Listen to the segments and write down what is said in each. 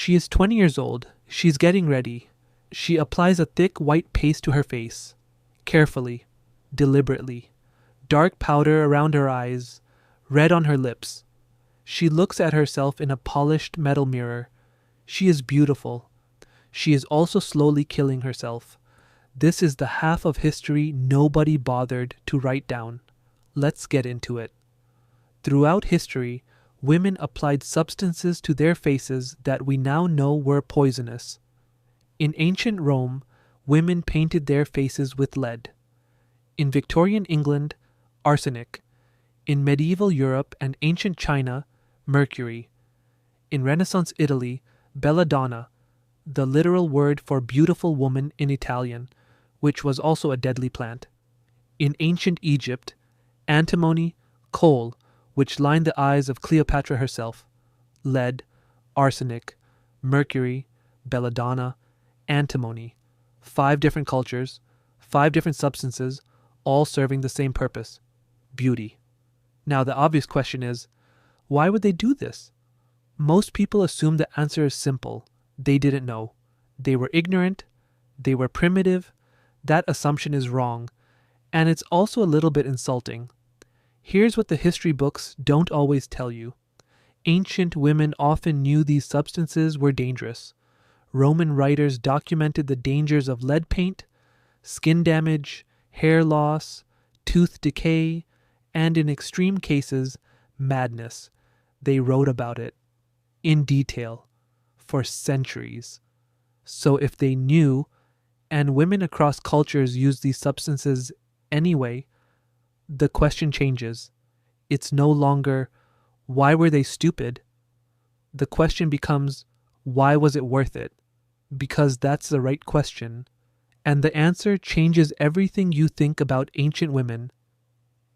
She is 20 years old. She's getting ready. She applies a thick white paste to her face. Carefully, deliberately. Dark powder around her eyes, red on her lips. She looks at herself in a polished metal mirror. She is beautiful. She is also slowly killing herself. This is the half of history nobody bothered to write down. Let's get into it. Throughout history, women applied substances to their faces that we now know were poisonous. In ancient Rome, women painted their faces with lead. In Victorian England, arsenic. In medieval Europe and ancient China, mercury. In Renaissance Italy, belladonna, the literal word for beautiful woman in Italian, which was also a deadly plant. In ancient Egypt, antimony, coal, which lined the eyes of Cleopatra herself. Lead, arsenic, mercury, belladonna, antimony. 5 different cultures, 5 different substances, all serving the same purpose: beauty. Now the obvious question is, why would they do this? Most people assume the answer is simple. They didn't know. They were ignorant. They were primitive. That assumption is wrong. And it's also a little bit insulting. Here's what the history books don't always tell you. Ancient women often knew these substances were dangerous. Roman writers documented the dangers of lead paint, skin damage, hair loss, tooth decay, and in extreme cases, madness. They wrote about it in detail for centuries. So if they knew, and women across cultures use these substances anyway, the question changes. It's no longer, why were they stupid? The question becomes, why was it worth it? Because that's the right question. And the answer changes everything you think about ancient women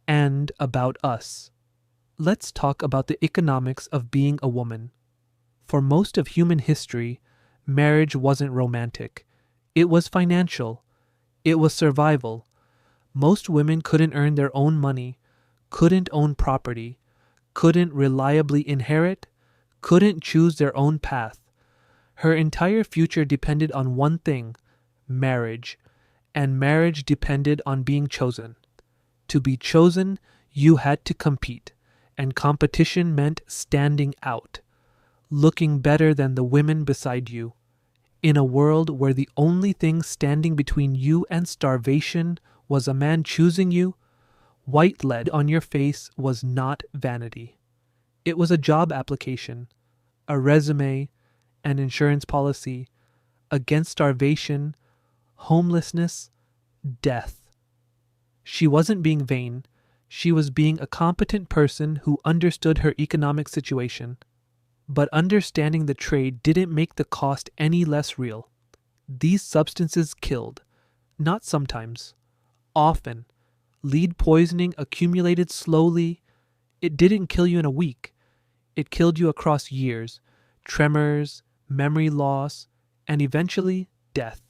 and about us. Let's talk about the economics of being a woman. For most of human history, marriage wasn't romantic. It was financial. It was survival. Most women couldn't earn their own money, couldn't own property, couldn't reliably inherit, couldn't choose their own path. Her entire future depended on one thing: marriage. And marriage depended on being chosen. To be chosen, you had to compete, and competition meant standing out, looking better than the women beside you. In a world where the only thing standing between you and starvation was a man choosing you, white lead on your face was not vanity. It was a job application, a resume, an insurance policy, against starvation, homelessness, death. She wasn't being vain. She was being a competent person who understood her economic situation. But understanding the trade didn't make the cost any less real. These substances killed. Not sometimes. Often. Lead poisoning accumulated slowly. It didn't kill you in a week. It killed you across years. Tremors, memory loss, and eventually death.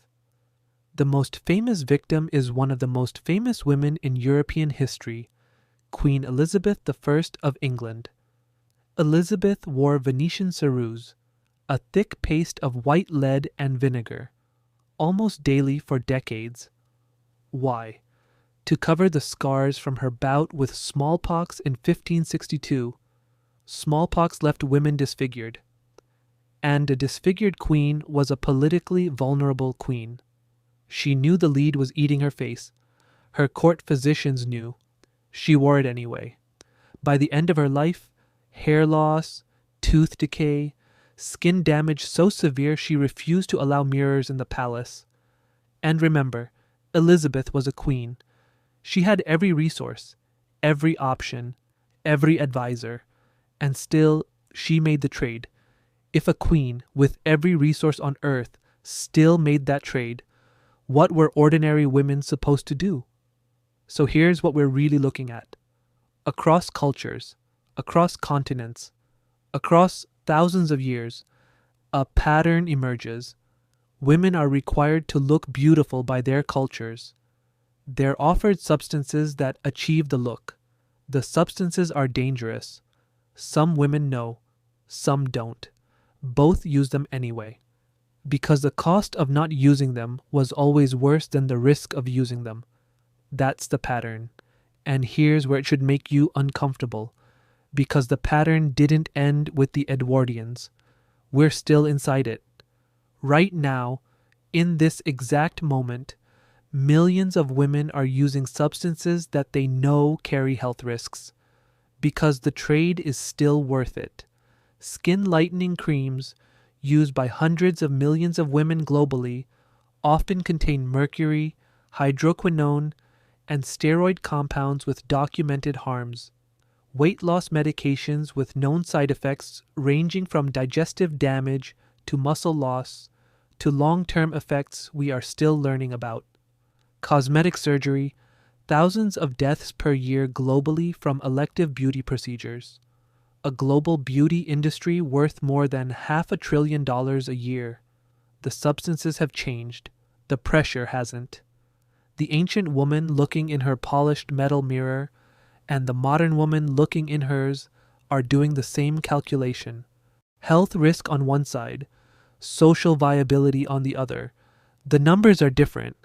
The most famous victim is one of the most famous women in European history, Queen Elizabeth I of England. Elizabeth wore Venetian ceruse, a thick paste of white lead and vinegar, almost daily for decades. Why? To cover the scars from her bout with smallpox in 1562. Smallpox left women disfigured. And a disfigured queen was a politically vulnerable queen. She knew the lead was eating her face. Her court physicians knew. She wore it anyway. By the end of her life, hair loss, tooth decay, skin damage so severe she refused to allow mirrors in the palace. And remember, Elizabeth was a queen. She had every resource, every option, every advisor, and still she made the trade. If a queen with every resource on earth still made that trade, what were ordinary women supposed to do? So here's what we're really looking at. Across cultures, across continents, across thousands of years, a pattern emerges. Women are required to look beautiful by their cultures. They're offered substances that achieve the look. The substances are dangerous. Some women know, some don't. Both used them anyway, because the cost of not using them was always worse than the risk of using them. That's the pattern. And here's where it should make you uncomfortable, because the pattern didn't end with the Edwardians. We're still inside it. Right now, in this exact moment, millions of women are using substances that they know carry health risks, because the trade is still worth it. Skin lightening creams, used by hundreds of millions of women globally, often contain mercury, hydroquinone, and steroid compounds with documented harms. Weight loss medications with known side effects ranging from digestive damage to muscle loss to long-term effects we are still learning about. Cosmetic surgery, thousands of deaths per year globally from elective beauty procedures. A global beauty industry worth more than $500 billion a year. The substances have changed. The pressure hasn't. The ancient woman looking in her polished metal mirror and the modern woman looking in hers are doing the same calculation. Health risk on one side, social viability on the other. The numbers are different.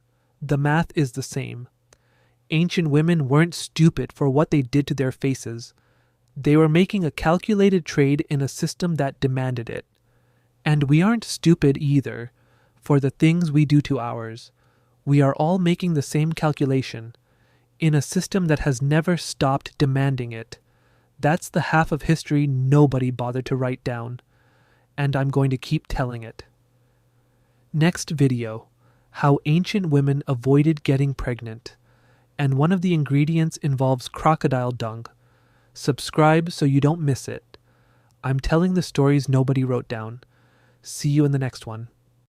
The math is the same. Ancient women weren't stupid for what they did to their faces. They were making a calculated trade in a system that demanded it. And we aren't stupid either for the things we do to ours. We are all making the same calculation in a system that has never stopped demanding it. That's the half of history nobody bothered to write down, and I'm going to keep telling it. Next video, how ancient women avoided getting pregnant, and one of the ingredients involves crocodile dung. Subscribe so you don't miss it. I'm telling the stories nobody wrote down. See you in the next one.